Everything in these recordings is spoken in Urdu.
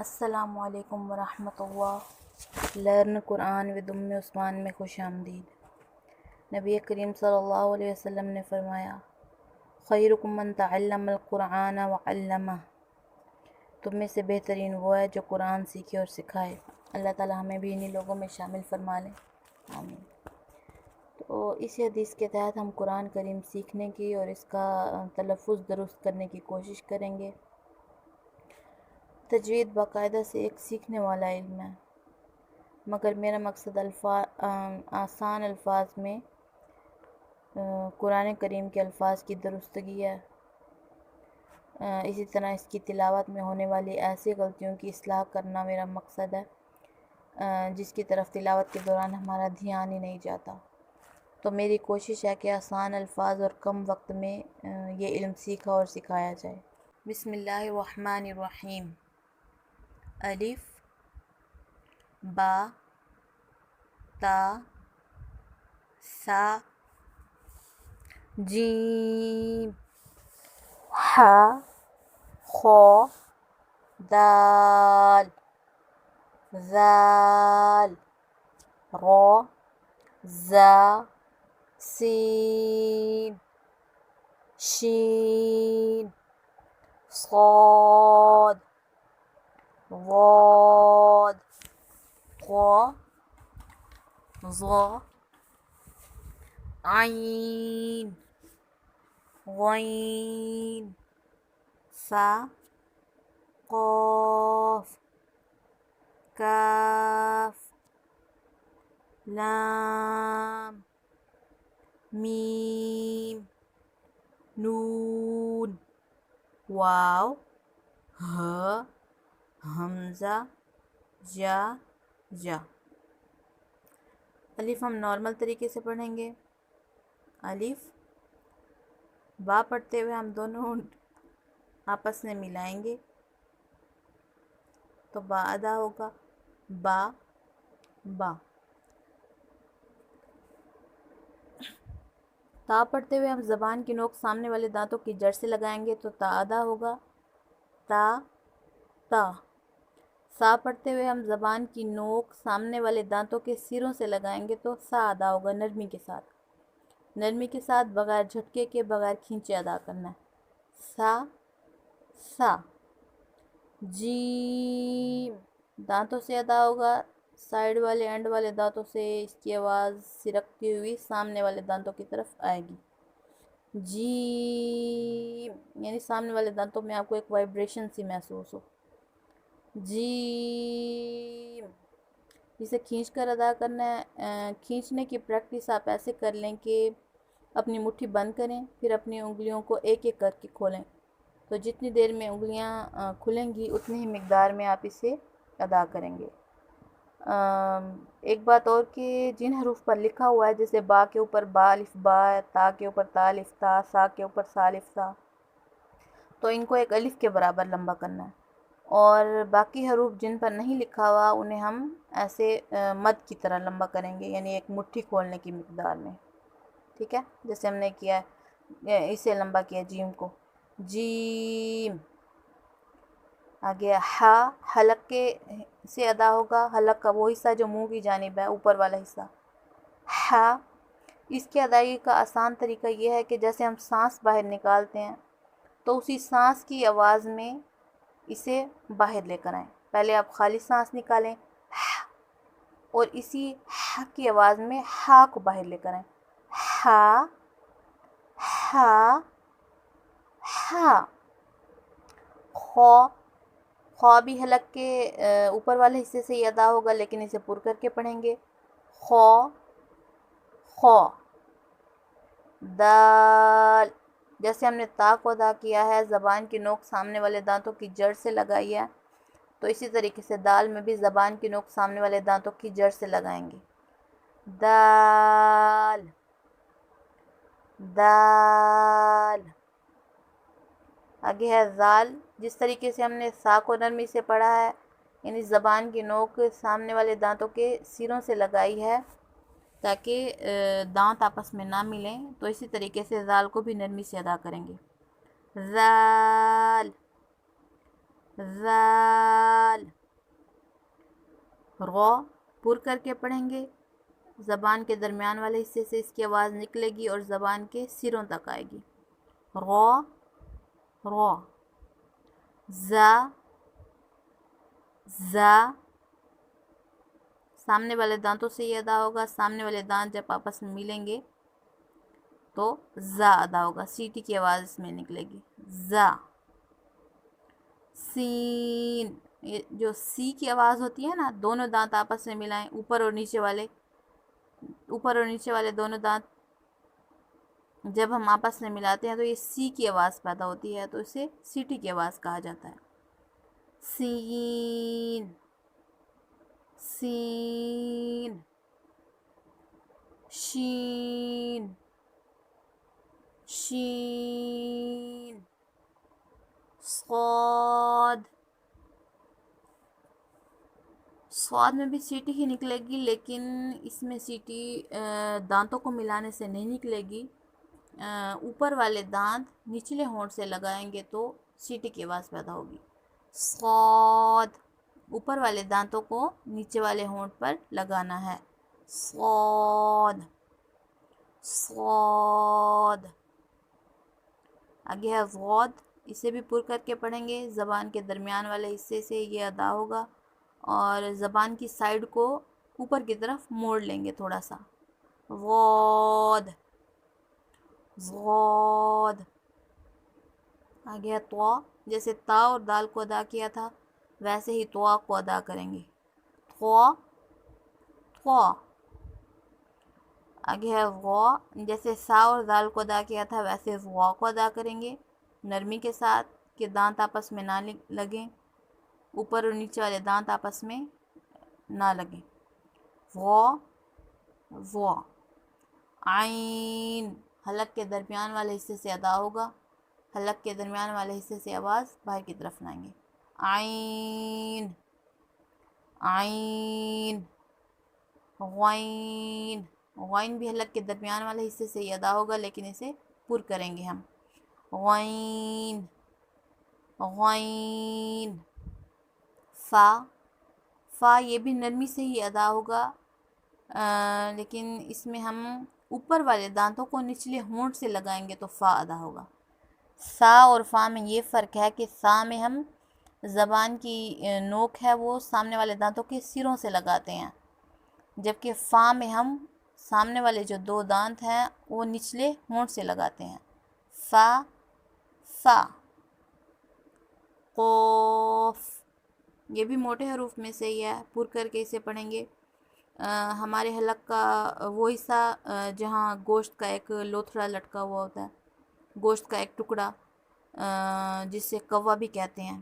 السلام علیکم ورحمۃ اللہ۔ لرن قرآن ود ام عثمان میں خوش آمدید۔ نبی کریم صلی اللہ علیہ وسلم نے فرمایا، خیرکم من تعلم القرآن وعلمہ، تم میں سے بہترین وہ ہے جو قرآن سیکھے اور سکھائے۔ اللہ تعالی ہمیں بھی انہی لوگوں میں شامل فرما لیں، آمین۔ تو اس حدیث کے تحت ہم قرآن کریم سیکھنے کی اور اس کا تلفظ درست کرنے کی کوشش کریں گے۔ تجوید باقاعدہ سے ایک سیکھنے والا علم ہے، مگر میرا مقصد آسان الفاظ میں قرآن کریم کے الفاظ کی درستگی ہے۔ اسی طرح اس کی تلاوت میں ہونے والی ایسی غلطیوں کی اصلاح کرنا میرا مقصد ہے جس کی طرف تلاوت کے دوران ہمارا دھیان ہی نہیں جاتا۔ تو میری کوشش ہے کہ آسان الفاظ اور کم وقت میں یہ علم سیکھا اور سکھایا جائے۔ بسم اللہ الرحمن الرحیم۔ الف با تا سا جیم ح خ دال ذال را زا سین شین صاد ضاد ق ظ عین غین فا قاف کاف لام میم نون واو ہ حمزہ یا الف ہم نارمل طریقے سے پڑھیں گے۔ الف با پڑھتے ہوئے ہم دونوں آپس میں ملائیں گے تو با ادا ہوگا، با با۔ تا پڑھتے ہوئے ہم زبان کی نوک سامنے والے دانتوں کی جڑ سے لگائیں گے تو تا ادا ہوگا، تا تا۔ سا پڑھتے ہوئے ہم زبان کی نوک سامنے والے دانتوں کے سروں سے لگائیں گے تو سا ادا ہوگا، نرمی کے ساتھ۔ نرمی کے ساتھ بغیر جھٹکے کے، بغیر کھینچے ادا کرنا ہے، سا سا۔ جیم دانتوں سے ادا ہوگا، سائیڈ والے اینڈ والے دانتوں سے اس کی آواز سرکتی ہوئی سامنے والے دانتوں کی طرف آئے گی۔ جیم یعنی سامنے والے دانتوں میں آپ کو ایک وائبریشن سی محسوس ہو، جیم۔ اسے کھینچ کر ادا کرنا ہے۔ کھینچنے کی پریکٹس آپ ایسے کر لیں کہ اپنی مٹھی بند کریں، پھر اپنی انگلیوں کو ایک ایک کر کے کھولیں، تو جتنی دیر میں انگلیاں کھلیں گی اتنی ہی مقدار میں آپ اسے ادا کریں گے۔ ایک بات اور کہ جن حروف پر لکھا ہوا ہے، جیسے با کے اوپر با الف با ہے، تا کے اوپر تا الف تا، سا کے اوپر سا الف سا، تو ان کو ایک الف کے برابر لمبا کرنا ہے۔ اور باقی حروف جن پر نہیں لکھا ہوا انہیں ہم ایسے مد کی طرح لمبا کریں گے، یعنی ایک مٹھی کھولنے کی مقدار میں، ٹھیک ہے؟ جیسے ہم نے کیا ہے، اسے لمبا کیا جیم کو، جیم۔ آگے ہا، حلق کے سے ادا ہوگا، حلق کا وہ حصہ جو منہ کی جانب ہے، اوپر والا حصہ، ہا۔ اس کی ادائیگی کا آسان طریقہ یہ ہے کہ جیسے ہم سانس باہر نکالتے ہیں تو اسی سانس کی آواز میں اسے باہر لے کر آئیں۔ پہلے آپ خالی سانس نکالیں اور اسی ہا کی آواز میں ہا کو باہر لے کر آئیں، ہا ہا ہا۔ خو، خو بھی حلق کے اوپر والے حصے سے ہی ادا ہوگا لیکن اسے پر کر کے پڑھیں گے، خو خو۔ دال، جیسے ہم نے تا کو ادا کیا ہے، زبان کی نوک سامنے والے دانتوں کی جڑ سے لگائی ہے، تو اسی طریقے سے دال میں بھی زبان کی نوک سامنے والے دانتوں کی جڑ سے لگائیں گے، دال دال۔ آگے ہے ذال، جس طریقے سے ہم نے سا کو نرمی سے پڑھا ہے، یعنی زبان کی نوک سامنے والے دانتوں کے سروں سے لگائی ہے تاکہ دانت آپس میں نہ ملیں، تو اسی طریقے سے ذال کو بھی نرمی سے ادا کریں گے، ذال ذال۔ غو پر کر کے پڑھیں گے، زبان کے درمیان والے حصے سے اس کی آواز نکلے گی اور زبان کے سروں تک آئے گی۔ غو غو، زا زا، سامنے والے دانتوں سے یہ ادا ہوگا، سامنے والے دانت جب آپس میں ملیں گے تو زا ادا ہوگا، سیٹی کی آواز اس میں نکلے گی، زا۔ سین، یہ جو سی کی آواز ہوتی ہے نا، دونوں دانت آپس میں ملائیں، اوپر اور نیچے والے دونوں دانت جب ہم آپس میں ملاتے ہیں تو یہ سی کی آواز پیدا ہوتی ہے، تو اسے سیٹی کی آواز کہا جاتا ہے۔ سین سین، شین شین، صاد، صاد میں بھی سیٹی ہی نکلے گی، لیکن اس میں سیٹی دانتوں کو ملانے سے نہیں نکلے گی، اوپر والے دانت نچلے ہونٹ سے لگائیں گے تو سیٹی کی آواز پیدا ہوگی۔ صاد، اوپر والے دانتوں کو نیچے والے ہونٹ پر لگانا ہے، صاد صاد۔ آگے ہے غود، اسے بھی پر کر کے پڑھیں گے، زبان کے درمیان والے حصے سے یہ ادا ہوگا اور زبان کی سائیڈ کو اوپر کی طرف موڑ لیں گے تھوڑا سا، غود غود۔ آگے ہے طوا، جیسے تا اور دال کو ادا کیا تھا ویسے ہی طوا کو ادا کریں گے، طوا طوا۔ آگے ہے غوا، جیسے سا اور دال کو ادا کیا تھا ویسے غوا کو ادا کریں گے، نرمی کے ساتھ کہ دانت آپس میں نہ لگیں، اوپر اور نیچے والے دانت آپس میں نہ لگیں، غوا غوا۔ عین، حلق کے درمیان والے حصے سے ادا ہوگا، حلق کے درمیان والے حصے سے آواز باہر کی طرف لائیں گے، عین عین۔ غوین، غوین بھی حلق کے درمیان والے حصے سے ہی ادا ہوگا لیکن اسے پر کریں گے ہم، غوین غوین۔ فا، فا یہ بھی نرمی سے ہی ادا ہوگا، لیکن اس میں ہم اوپر والے دانتوں کو نچلے ہونٹ سے لگائیں گے تو فا ادا ہوگا۔ سا اور فا میں یہ فرق ہے کہ سا میں ہم زبان کی نوک ہے وہ سامنے والے دانتوں کے سروں سے لگاتے ہیں، جبکہ فا میں ہم سامنے والے جو دو دانت ہیں وہ نچلے ہونٹ سے لگاتے ہیں، فا فا۔ قوف، یہ بھی موٹے حروف میں سے ہی ہے، پر کر کے اسے پڑھیں گے، ہمارے حلق کا وہ حصہ جہاں گوشت کا ایک لوتھڑا لٹکا ہوا ہوتا ہے، گوشت کا ایک ٹکڑا جسے کوا بھی کہتے ہیں،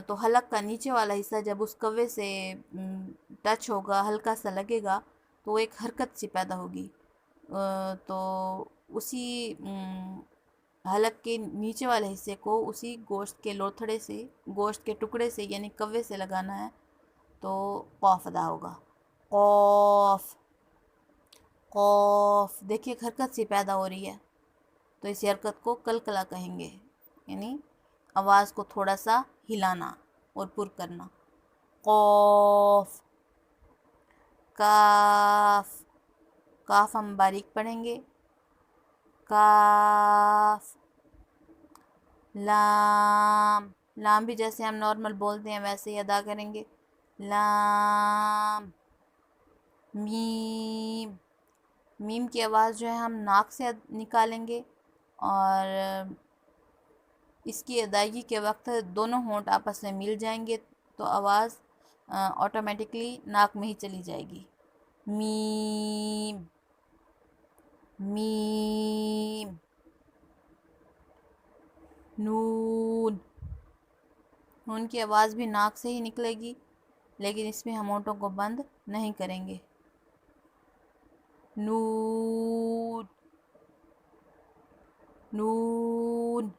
تو حلق کا نیچے والا حصہ جب اس کوے سے ٹچ ہوگا، ہلکا سا لگے گا تو ایک حرکت سی پیدا ہوگی، تو اسی حلق کے نیچے والے حصے کو اسی گوشت کے لوتھڑے سے، گوشت کے ٹکڑے سے یعنی کوے سے لگانا ہے تو قوف ادا ہوگا، قوف قوف۔ دیکھیے ایک حرکت سی پیدا ہو رہی ہے تو اس حرکت کو کلکلا کہیں گے، یعنی آواز کو تھوڑا سا ہلانا اور پر کرنا، قوف۔ کاف، کاف ہم باریک پڑھیں گے، کاف۔ لام، لام بھی جیسے ہم نارمل بولتے ہیں ویسے ہی ادا کریں گے، لام۔ میم، میم کی آواز جو ہے ہم ناک سے نکالیں گے اور اس کی ادائیگی کے وقت دونوں ہونٹ آپس میں مل جائیں گے تو آواز آٹومیٹکلی ناک میں ہی چلی جائے گی، میم میم۔ نون، نون کی آواز بھی ناک سے ہی نکلے گی لیکن اس میں ہم ہونٹوں کو بند نہیں کریں گے، نون نون۔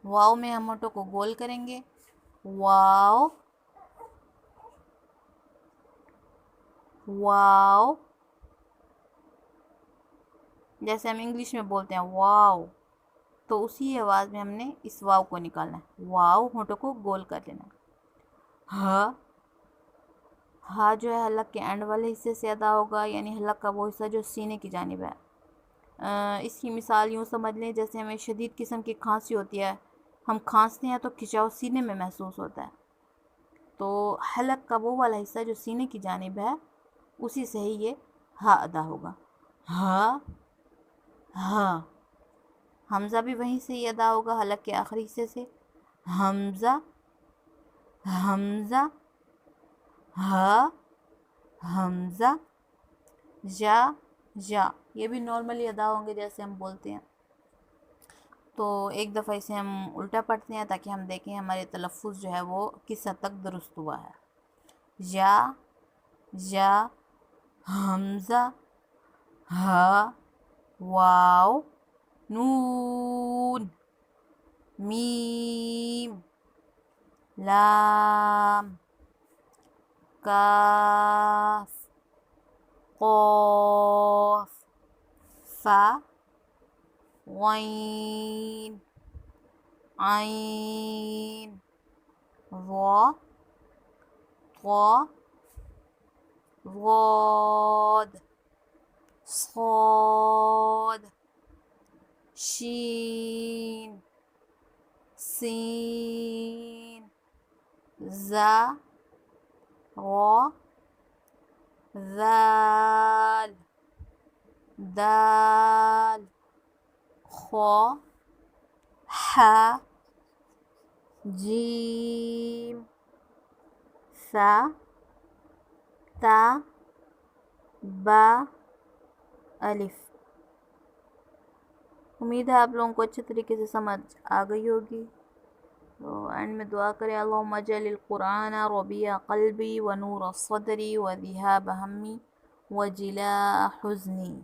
واو میں ہم ہونٹوں کو گول کریں گے، واو واو، جیسے ہم انگلش میں بولتے ہیں واو، تو اسی آواز میں ہم نے اس واو کو نکالنا ہے، واو ہونٹوں کو گول کر لینا، ہا ہا جو ہے حلق کے اینڈ والے حصے سے ادا ہوگا، یعنی حلق کا وہ حصہ جو سینے کی جانب ہے۔ اس کی مثال یوں سمجھ لیں جیسے ہمیں شدید قسم کی کھانسی ہوتی ہے، ہم کھانستے ہیں تو کھچاؤ سینے میں محسوس ہوتا ہے، تو حلق کا وہ والا حصہ جو سینے کی جانب ہے اسی سے ہی یہ ہا ادا ہوگا۔ ہا، ہا، حمزہ بھی وہیں سے ہی ادا ہوگا، حلق کے آخری حصے سے۔ حمزہ، حمزہ، ہا، حمزہ، جا، جا، یہ بھی نارملی ادا ہوں گے جیسے ہم بولتے ہیں۔ تو ایک دفعہ اسے ہم الٹا پڑھتے ہیں تاکہ ہم دیکھیں ہمارے تلفظ جو ہے وہ کس حد تک درست ہوا ہے۔ جا، جا، حمزہ، ہا، واو، نون، میم، لام، کاف، قاف، فا، غین، عین، ضا، طا، ضاد، صاد، شین، سین، زا، را، ذال، دال، خا، حا، جیم، سا، تا، با، الف۔ امید ہے آپ لوگوں کو اچھے طریقے سے سمجھ آ گئی ہوگی۔ تو اینڈ میں دعا کریں، اللہم اجعل القرآن ربیع قلبی ونور صدری وذہاب ہمی وجلاء حزنی۔